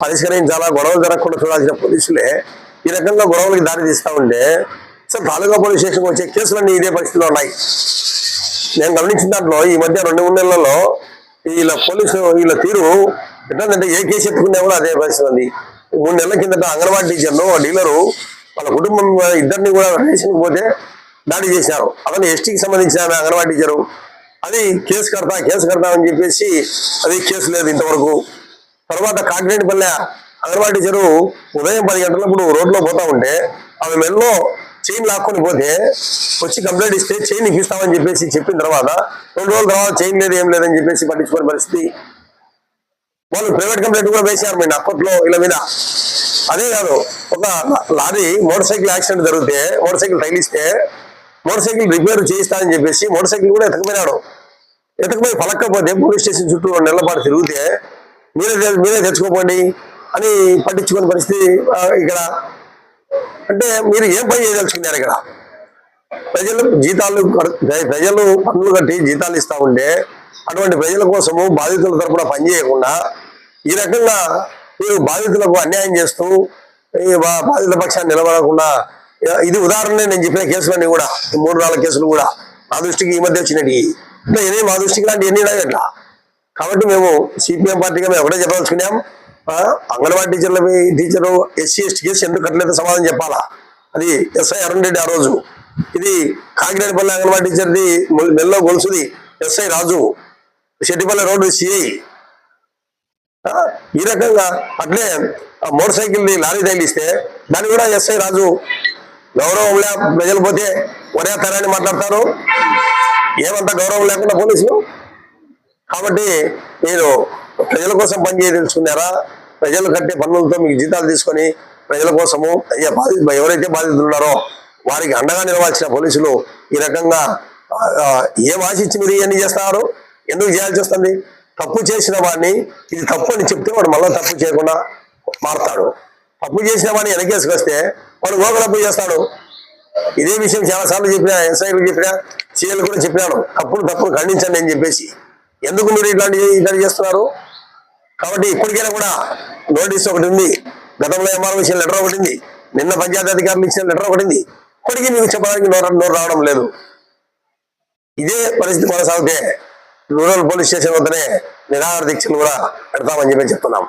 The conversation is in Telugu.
పరిష్కరించాలా, గొడవలు జరగకుండా చూడాల్సిన పోలీసులే ఈ రకంగా గొడవలకి దారి తీస్తూ ఉంటే సార్ తాలూకా పోలీస్ స్టేషన్కి వచ్చే కేసులన్నీ ఇదే పరిస్థితిలో ఉన్నాయి. నేను గమనించిన దాంట్లో ఈ మధ్య 2-3 నెలల్లో వీళ్ళ తీరు ఎట్లంటే ఏ కేసు ఎత్తుకున్నా కూడా అదే పరిస్థితి ఉంది. 3 నెలల కిందట అంగన్వాడీ టీచర్ను డీలరు వాళ్ళ కుటుంబం ఇద్దరిని కూడా రేషన్కి పోతే దాడి చేశారు. అతను ఎస్టీకి సంబంధించిన అంగన్వాడీ టీచరు. అది కేసు కడతా అని చెప్పేసి అది కేసు లేదు ఇంతవరకు. తర్వాత కాకినేనిపల్లె అంగన్వాడీ టీచరు ఉదయం 10 గంటలప్పుడు రోడ్లో పోతా ఉంటే ఆమె మెల్లో చైన్ లాక్కొని పోతే వచ్చి కంప్లైంట్ ఇస్తే చైన్ ఇప్పిస్తామని చెప్పేసి చెప్పిన తర్వాత 2 రోజుల తర్వాత చైన్ లేదు ఏం లేదని చెప్పేసి పట్టించుకునే పరిస్థితి. వాళ్ళు ప్రైవేట్ కంప్లైంట్ కూడా వేశారు మీ అప్పట్లో ఇలా మీద. అదే కాదు, ఒక లారీ మోటార్ సైకిల్ యాక్సిడెంట్ జరిగితే మోటార్ సైకిల్ తగిలిస్తే మోటార్ సైకిల్ రిపేర్ చేయిస్తానని చెప్పేసి మోటార్ సైకిల్ కూడా ఎతకపోయినాడు. ఎతకపోయి పలక్కపోతే పోలీస్ స్టేషన్ చుట్టూ 2 నెలల పాటు తిరిగితే మీరే తెచ్చుకోపోండి అని పట్టించుకునే పరిస్థితి ఇక్కడ. అంటే మీరు ఏం పని చేయదలుచుకున్నారు ఇక్కడ? ప్రజలు పన్నులు కట్టి జీతాలు ఇస్తా ఉంటే అటువంటి ప్రజల కోసము బాధితుల తరపున పనిచేయకుండా ఈ రకంగా మీరు బాధితులకు అన్యాయం చేస్తూ బాధితుల పక్షాన్ని నిలబడకుండా, ఇది ఉదాహరణనే నేను చెప్పిన కేసులన్నీ కూడా 3-4 కేసులు కూడా మా దృష్టికి ఈ మధ్య వచ్చినవి. ఇట్లా ఏదే మా దృష్టికి లాంటి ఎన్ని ఇట్లా. కాబట్టి మేము సిపిఎం పార్టీగా మేము ఒకటే చెప్పదలుచుకున్నాం, anganwadi teacher SC ST case ఎందుకు కట్టలేదు సమాధానం చెప్పాలా. అది ఎస్ఐ అరుణ్ రెడ్డి ఆ రోజు. ఇది కాకినేనిపల్లి అంగన్వాడీ టీచర్ది మెల్లో గొలుసుది ఎస్ఐ రాజు, శెట్టిపల్లి రోడ్డు సిఐ. ఈ రకంగా అట్లే మోటార్ సైకిల్ని లారీ తగిలిస్తే దాన్ని కూడా ఎస్ఐ రాజు. గౌరవం ప్రజలు పోతే ఒరే తరాన్ని మాట్లాడతారు, ఏమంత గౌరవం లేకుండా పోలీసులు. కాబట్టి మీరు ప్రజల కోసం పనిచేయదలుచుకున్నారా? ప్రజలు కట్టే పన్నులతో మీకు జీతాలు తీసుకొని ప్రజల కోసము ఎవరైతే బాధితులు ఉన్నారో వారికి అండగా నిలవాల్సిన పోలీసులు ఈ రకంగా ఏం ఆశించి మీరు ఇవన్నీ చేస్తున్నారు? ఎందుకు చేయాల్సి వస్తుంది? తప్పు చేసిన వాడిని ఇది తప్పు అని చెప్తే వాడు మళ్ళీ తప్పు చేయకుండా మారుతాడు. తప్పు చేసిన వాడిని వెనకేసుకు వస్తే వాడు తప్పు చేస్తాడు. ఇదే విషయం చాలాసార్లు చెప్పినా, ఎస్ఐలు చెప్పినా, సీఎల్ కూడా చెప్పినాను, తప్పును ఖండించండి అని చెప్పేసి. ఎందుకు మీరు ఇట్లాంటి చేస్తున్నారు? కాబట్టి ఇప్పటికైనా కూడా నోటీస్ ఒకటి ఉంది, గతంలో ఎంఆర్ఓ ఇచ్చిన లెటర్ ఒకటి ఉంది, నిన్న పంచాయతీ అధికారులు ఇచ్చిన లెటర్ ఒకటి ఉంది. ఇప్పటికీ మీకు చెప్పడానికి నోరు రావడం లేదు. ఇదే పరిస్థితి కొనసాగితే రూరల్ పోలీస్ స్టేషన్ వద్దనే నిరాహార దీక్షలు కూడా పెడతామని చెప్పి చెప్తున్నాం.